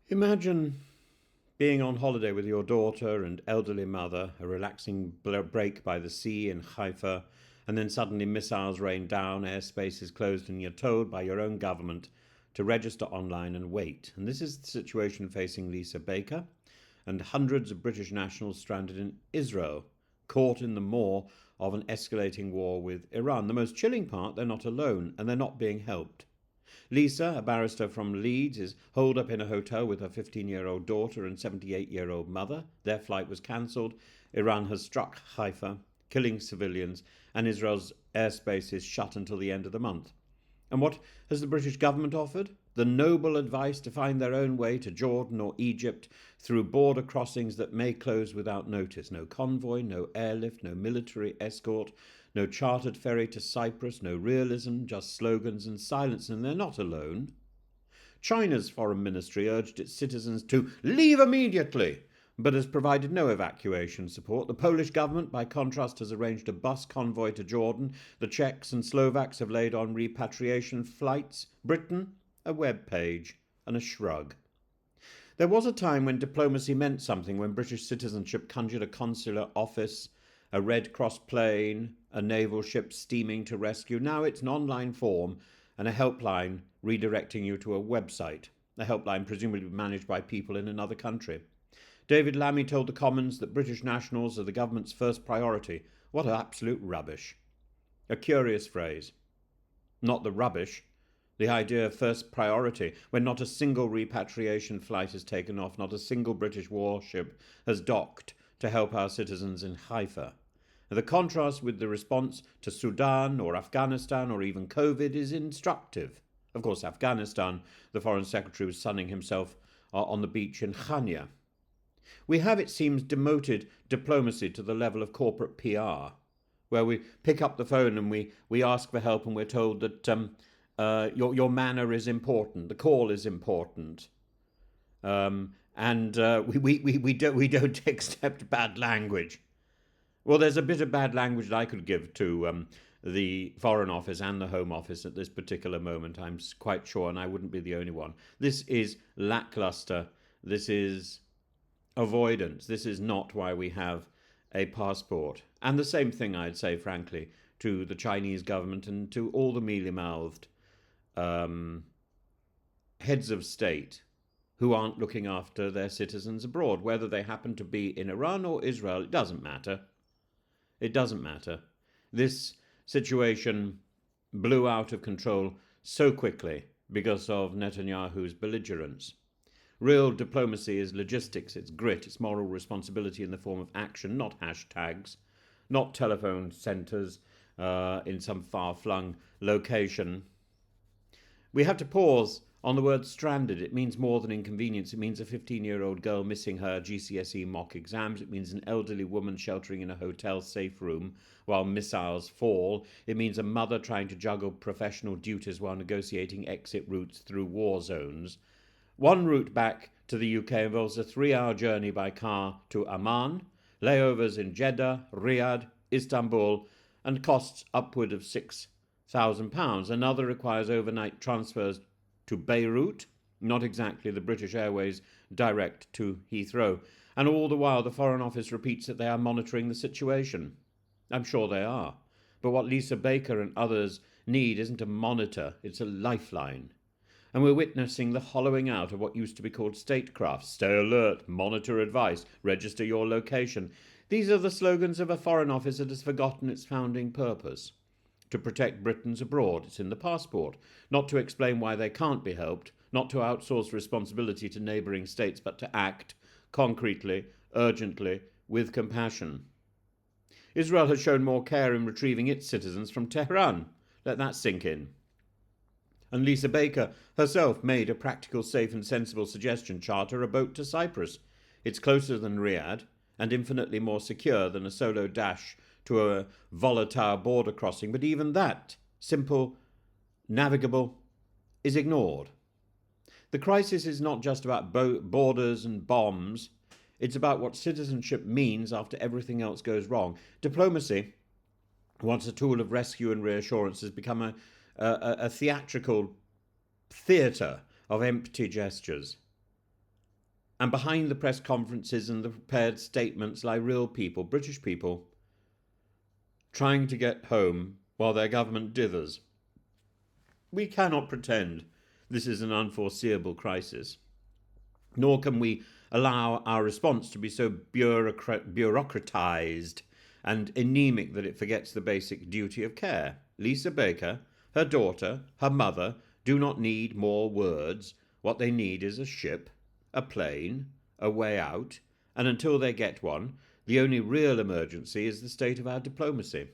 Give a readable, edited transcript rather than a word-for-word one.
Imagine being on holiday with your daughter and elderly mother, a relaxing break by the sea in Haifa, and then suddenly missiles rain down, airspace is closed, and you're told by your own government to register online and wait. And this is the situation facing Lisa Baker and hundreds of British nationals stranded in Israel, caught in the maw of an escalating war with Iran. The most chilling part, they're not alone, and they're not being helped. Lisa, a barrister from Leeds, is holed up in a hotel with her 15-year-old daughter and 78-year-old mother. Their flight was cancelled. Iran has struck Haifa, killing civilians, and Israel's airspace is shut until the end of the month. And what has the British government offered? The noble advice to find their own way to Jordan or Egypt through border crossings that may close without notice. No convoy, no airlift, no military escort, no chartered ferry to Cyprus, no realism, just slogans and silence. And they're not alone. China's foreign ministry urged its citizens to leave immediately, but has provided no evacuation support. The Polish government, by contrast, has arranged a bus convoy to Jordan. The Czechs and Slovaks have laid on repatriation flights. Britain, a web page and a shrug. There was a time when diplomacy meant something, when British citizenship conjured a consular office, a Red Cross plane, a naval ship steaming to rescue. Now it's an online form and a helpline redirecting you to a website, a helpline presumably managed by people in another country. David Lammy told the Commons that British nationals are the government's first priority. What absolute rubbish. A curious phrase. Not the rubbish, the idea of first priority, when not a single repatriation flight has taken off, not a single British warship has docked to help our citizens in Haifa. The contrast with the response to Sudan or Afghanistan or even COVID is instructive. Of course, Afghanistan, the Foreign Secretary was sunning himself on the beach in Khania. We have, it seems, demoted diplomacy to the level of corporate PR, where we pick up the phone and we ask for help and we're told that your manner is important, the call is important, and we don't accept bad language. Well, there's a bit of bad language that I could give to the Foreign Office and the Home Office at this particular moment, I'm quite sure, and I wouldn't be the only one. This is lackluster. This is avoidance. This is not why we have a passport. And the same thing, I'd say, frankly, to the Chinese government and to all the mealy-mouthed heads of state who aren't looking after their citizens abroad. Whether they happen to be in Iran or Israel, it doesn't matter. It doesn't matter. This situation blew out of control so quickly because of Netanyahu's belligerence. Real diplomacy is logistics, it's grit, it's moral responsibility in the form of action, not hashtags, not telephone centres in some far-flung location. We have to pause on the word stranded. It means more than inconvenience. It means a 15-year-old girl missing her GCSE mock exams. It means an elderly woman sheltering in a hotel safe room while missiles fall. It means a mother trying to juggle professional duties while negotiating exit routes through war zones. One route back to the UK involves a 3-hour journey by car to Amman, layovers in Jeddah, Riyadh, Istanbul, and costs upward of £6,000. Another requires overnight transfers to Beirut, not exactly the British Airways direct to Heathrow. And all the while, the Foreign Office repeats that they are monitoring the situation. I'm sure they are. But what Lisa Baker and others need isn't a monitor, it's a lifeline. And we're witnessing the hollowing out of what used to be called statecraft. Stay alert, monitor advice, register your location. These are the slogans of a Foreign Office that has forgotten its founding purpose. To protect Britons abroad, it's in the passport. Not to explain why they can't be helped, not to outsource responsibility to neighbouring states, but to act concretely, urgently, with compassion. Israel has shown more care in retrieving its citizens from Tehran. Let that sink in. And Lisa Baker herself made a practical, safe and sensible suggestion: charter a boat to Cyprus. It's closer than Riyadh and infinitely more secure than a solo dash to a volatile border crossing, but even that, simple, navigable, is ignored. The crisis is not just about borders and bombs. It's about what citizenship means after everything else goes wrong. Diplomacy, once a tool of rescue and reassurance, has become a theatrical theatre of empty gestures. And behind the press conferences and the prepared statements lie real people, British people, trying to get home while their government dithers. We cannot pretend this is an unforeseeable crisis, nor can we allow our response to be so bureaucratized and anemic that it forgets the basic duty of care. Lisa Baker, her daughter, her mother do not need more words. What they need is a ship, a plane, a way out, and until they get one, the only real emergency is the state of our diplomacy.